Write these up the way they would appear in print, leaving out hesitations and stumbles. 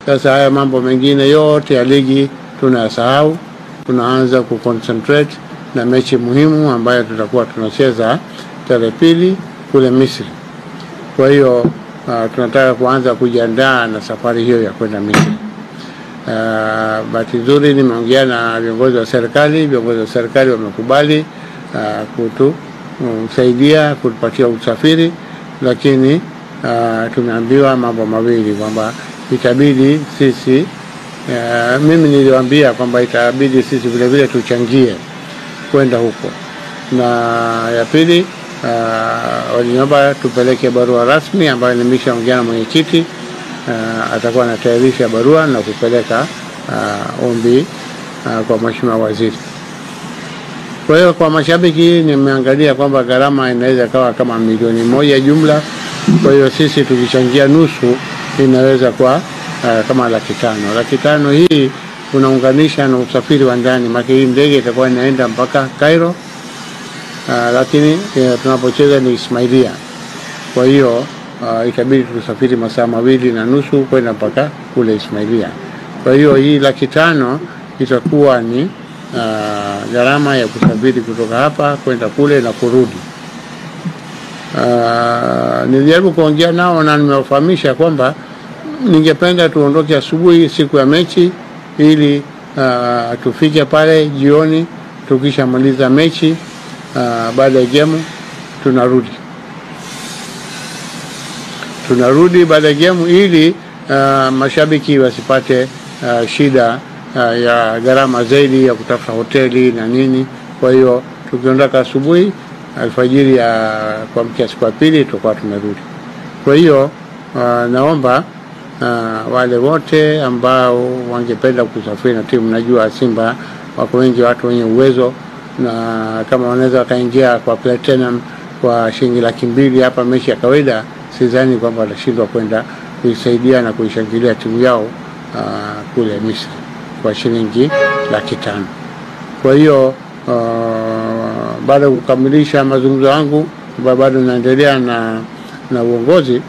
Sasa haya mambo mengine yote ya ligi tunayasahau, tunaanza kuconcentrate na mechi muhimu ambayo tutakuwa tunacheza tarehe 2 kule Misri. Kwa hiyo tunataka kuanza kujiandaa na safari hiyo ya kwenda Misri. Bahati nzuri nimeongea na viongozi wa serikali wamekubali kutusaidia kutupatia usafiri, lakini tumeambiwa mambo mawili kwamba itabidi sisi mimi niliwaambia kwamba itabidi sisi vile vile tuchangie kwenda huko, na ya pili waliniomba tupeleke barua rasmi ambayo nimeshaongea na mwenyekiti, atakuwa anatayarisha barua na kupeleka ombi kwa mheshimiwa waziri. Kwa hiyo kwa mashabiki nimeangalia kwamba gharama inaweza kawa kama milioni 1 jumla. Kwa hiyo sisi tukichangia nusu inaweza kwa kama 500,000 hii unaunganisha na usafiri wa ndani, maana hii ndege itakuwa inaenda mpaka Cairo, lakini tunapocheza ni Ismailia. Kwa hiyo itabidi tusafiri masaa 2.5 kwenda mpaka kule Ismailia. Kwa hiyo hii 500,000 itakuwa ni gharama ya kusafiri kutoka hapa kwenda kule na kurudi. Nilijaribu kuongea nao na nimewafahamisha kwamba ningependa tuondoke asubuhi siku ya mechi ili tufike pale jioni, tukishamaliza mechi baada ya game tunarudi baada ya game ili mashabiki wasipate shida ya gharama zaidi ya kutafuta hoteli na nini. Kwa hiyo tukiondoka asubuhi, alfajiri ya kuamkia siku ya pili tutakuwa tumerudi. Kwa hiyo naomba wale wote ambao wangependa kusafiri na timu, najua Simba wako wengi watu wenye uwezo, na kama wanaweza wakaingia kwa platinum kwa shilingi 200,000 hapa mechi ya kawaida, sidhani kwamba watashindwa kwenda kuisaidia na kuishangilia timu yao kule Misri kwa shilingi 500,000. Kwa hiyo baada ya kukamilisha mazungumzo yangu, bado naendelea na uongozi,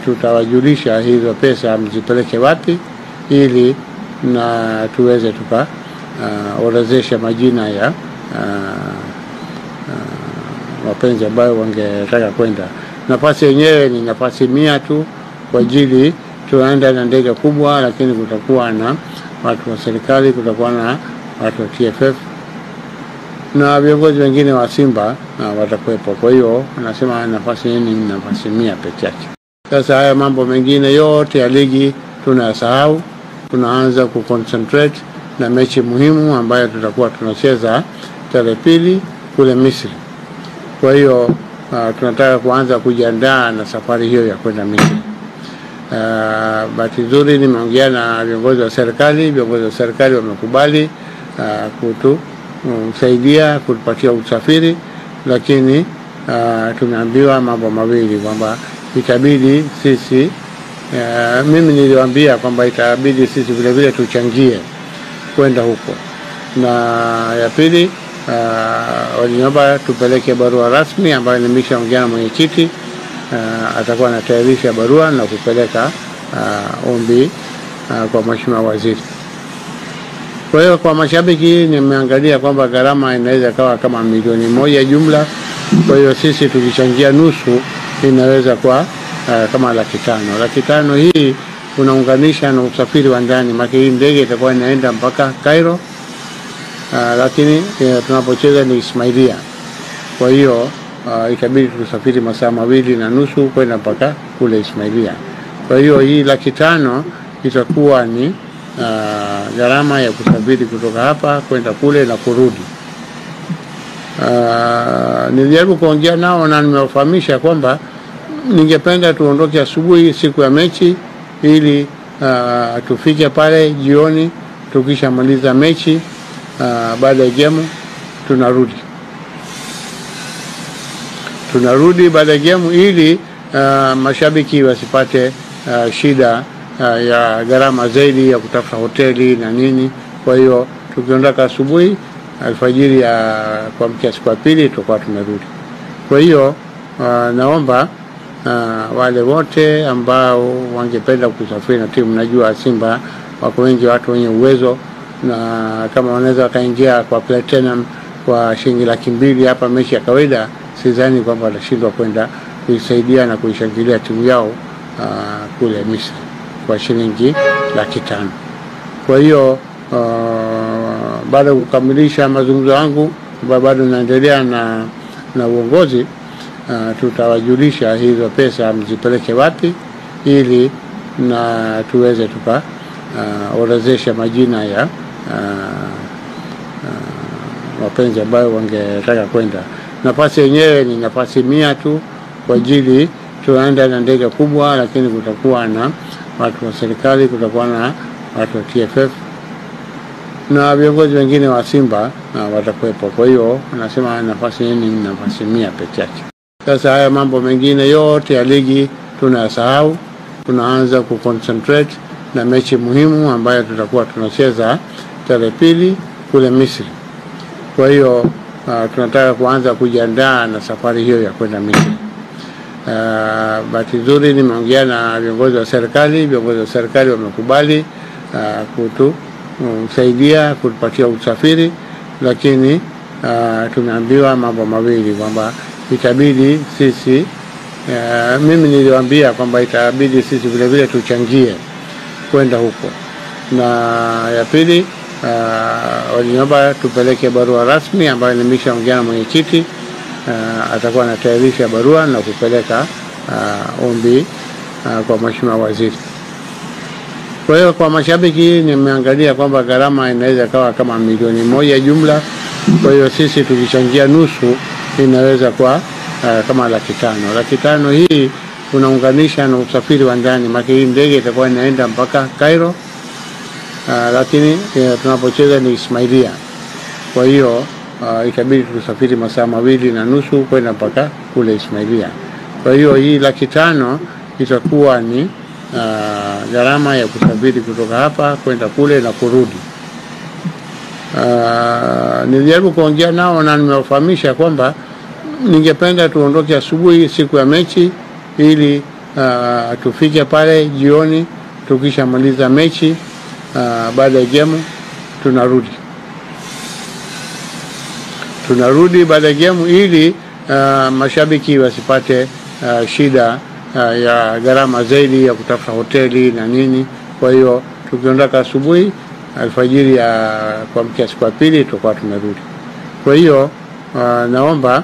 tutawajulisha hizo pesa mzipeleke wapi ili na tuweze orodhesha majina ya wapenzi ambao wangetaka kwenda. Nafasi yenyewe ni nafasi 100 tu, kwa ajili tunaenda na ndege kubwa, lakini kutakuwa na watu wa serikali, kutakuwa na watu wa TFF na viongozi wengine wa Simba watakuwepo. Kwa hiyo nasema nafasi hii ni nafasi 100 pekee yake. Sasa haya mambo mengine yote ya ligi tunayasahau, tunaanza kuconcentrate na mechi muhimu ambayo tutakuwa tunacheza tarehe 2 kule Misri. Kwa hiyo tunataka kuanza kujiandaa na safari hiyo ya kwenda Misri. Bahati nzuri nimeongea na viongozi wa serikali wamekubali kutusaidia kutupatia usafiri, lakini tumeambiwa mambo mawili kwamba itabidi sisi mimi niliwaambia kwamba itabidi sisi vile vile tuchangie kwenda huko, na ya pili waliniomba tupeleke barua rasmi ambayo nimeshaongea na mwenyekiti, atakuwa anatayarisha barua na kupeleka ombi kwa mheshimiwa waziri. Kwa hiyo kwa mashabiki nimeangalia kwamba gharama inaweza kawa kama milioni 1 jumla. Kwa hiyo sisi tukichangia nusu inaweza kwa kama 500,000. 500,000 hii unaunganisha na usafiri wa ndani, maana hii ndege itakuwa inaenda mpaka Cairo, lakini tunapocheza ni Ismailia. Kwa hiyo itabidi tusafiri masaa 2.5 kwenda mpaka kule Ismailia. Kwa hiyo hii 500,000 itakuwa ni gharama ya kusafiri kutoka hapa kwenda kule na kurudi. Nilijaribu kuongea nao na nimewafahamisha kwamba ningependa tuondoke asubuhi siku ya mechi ili tufike pale jioni, tukishamaliza mechi baada ya game tunarudi baada ya game ili mashabiki wasipate shida ya gharama zaidi ya kutafuta hoteli na nini. Kwa hiyo tukiondoka asubuhi, alfajiri ya kuamkia siku ya pili tutakuwa tumerudi. Kwa hiyo naomba wale wote ambao wangependa kusafiri na timu, najua Simba wako wengi watu wenye uwezo, na kama wanaweza wakaingia kwa Platinum kwa shilingi 200,000 hapa mechi ya kawaida, sidhani kwamba watashindwa kwenda kuisaidia na kuishangilia timu yao kule Misri kwa shilingi 500,000. Kwa hiyo baada ya kukamilisha mazungumzo yangu, bado naendelea na uongozi, tutawajulisha hizo pesa mzipeleke wapi, ili na tuweze orodhesha majina ya wapenzi ambao wangetaka kwenda. Nafasi yenyewe ni nafasi 100 tu, kwa ajili tunaenda na ndege kubwa, lakini kutakuwa na watu wa serikali, kutakuwa na watu wa TFF na viongozi wengine wa Simba watakuwepo. Kwa hiyo anasema nafasi hii ni nafasi 100 pekee yake. Sasa haya mambo mengine yote ya ligi tunayasahau, tunaanza kuconcentrate na mechi muhimu ambayo tutakuwa tunacheza tarehe 2 kule Misri. Kwa hiyo tunataka kuanza kujiandaa na safari hiyo ya kwenda Misri. Bahati nzuri nimeongea na viongozi wa serikali wamekubali kutusaidia kutupatia usafiri, lakini tumeambiwa mambo mawili, kwamba itabidi sisi, mimi niliwaambia kwamba itabidi sisi vile vile tuchangie kwenda huko, na ya pili waliniomba tupeleke barua rasmi ambayo nimeshaongea na mwenyekiti, atakuwa anatayarisha barua na kupeleka ombi kwa mheshimiwa waziri. Kwa hiyo kwa mashabiki nimeangalia kwamba gharama inaweza kawa kama milioni 1 jumla. Kwa hiyo sisi tukichangia nusu inaweza kwa kama 500,000. 500,000 hii unaunganisha na usafiri wa ndani, maana hii ndege itakuwa inaenda mpaka Cairo, lakini tunapocheza ni Ismailia. Kwa hiyo itabidi tusafiri masaa 2.5 kwenda mpaka kule Ismailia. Kwa hiyo hii 500,000 itakuwa ni gharama ya kusafiri kutoka hapa kwenda kule na kurudi. Nilijaribu kuongea nao na nimewafahamisha kwamba ningependa tuondoke asubuhi siku ya mechi, ili tufike pale jioni, tukishamaliza mechi baada ya game tunarudi baada ya game, ili mashabiki wasipate shida ya gharama zaidi ya kutafuta hoteli na nini. Kwa hiyo tukiondoka asubuhi, alfajiri ya kuamkia siku ya pili tutakuwa tumerudi. Kwa hiyo naomba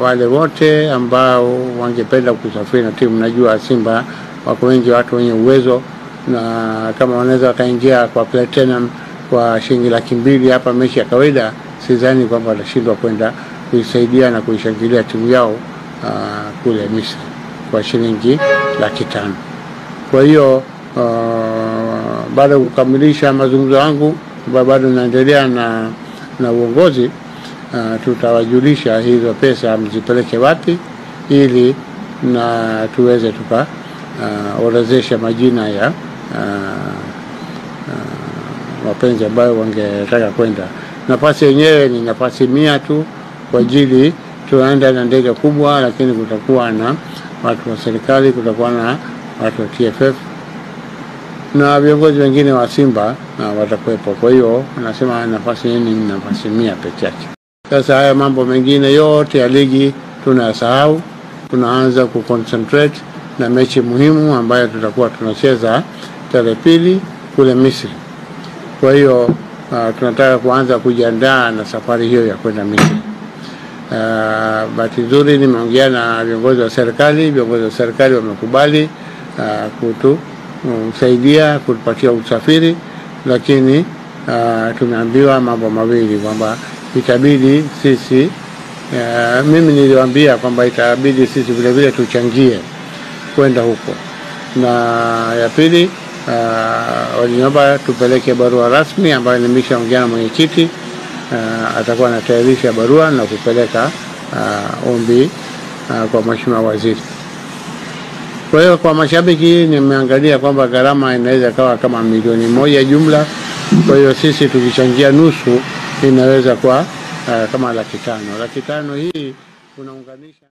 wale wote ambao wangependa kusafiri na timu, najua Simba wako wengi watu wenye uwezo, na kama wanaweza wakaingia kwa Platinum kwa shilingi 200,000 hapa mechi ya kawaida, sidhani kwamba watashindwa kwenda kuisaidia na kuishangilia timu yao kule Misri kwa shilingi 500,000. Kwa hiyo baada ya kukamilisha mazungumzo yangu, bado naendelea na uongozi, tutawajulisha hizo pesa mzipeleke wapi, ili na tuweze orodhesha majina ya wapenzi ambao wangetaka kwenda. Nafasi yenyewe ni nafasi 100 tu, kwa ajili tunaenda na ndege kubwa, lakini kutakuwa na watu wa serikali, kutakuwa na watu wa TFF na viongozi wengine wa Simba watakuwepo. Kwa hiyo anasema nafasi hii ni nafasi 100 pekee yake. Sasa haya mambo mengine yote ya ligi tunayasahau, tunaanza kuconcentrate na mechi muhimu ambayo tutakuwa tunacheza tarehe 2 kule Misri. Kwa hiyo tunataka kuanza kujiandaa na safari hiyo ya kwenda Misri. Bahati nzuri nimeongea na viongozi wa serikali wamekubali kutusaidia kutupatia usafiri, lakini tumeambiwa mambo mawili, kwamba itabidi sisi, mimi niliwaambia kwamba itabidi sisi vile vile tuchangie kwenda huko, na ya pili waliniomba tupeleke barua rasmi ambayo nimeshaongea na mwenyekiti, atakuwa anatayarisha barua na kupeleka ombi kwa mheshimiwa waziri. Kwa hiyo kwa mashabiki nimeangalia kwamba gharama inaweza kawa kama milioni 1 jumla. Kwa hiyo sisi tukichangia nusu inaweza kwa kama 500,000. 500,000 hii unaunganisha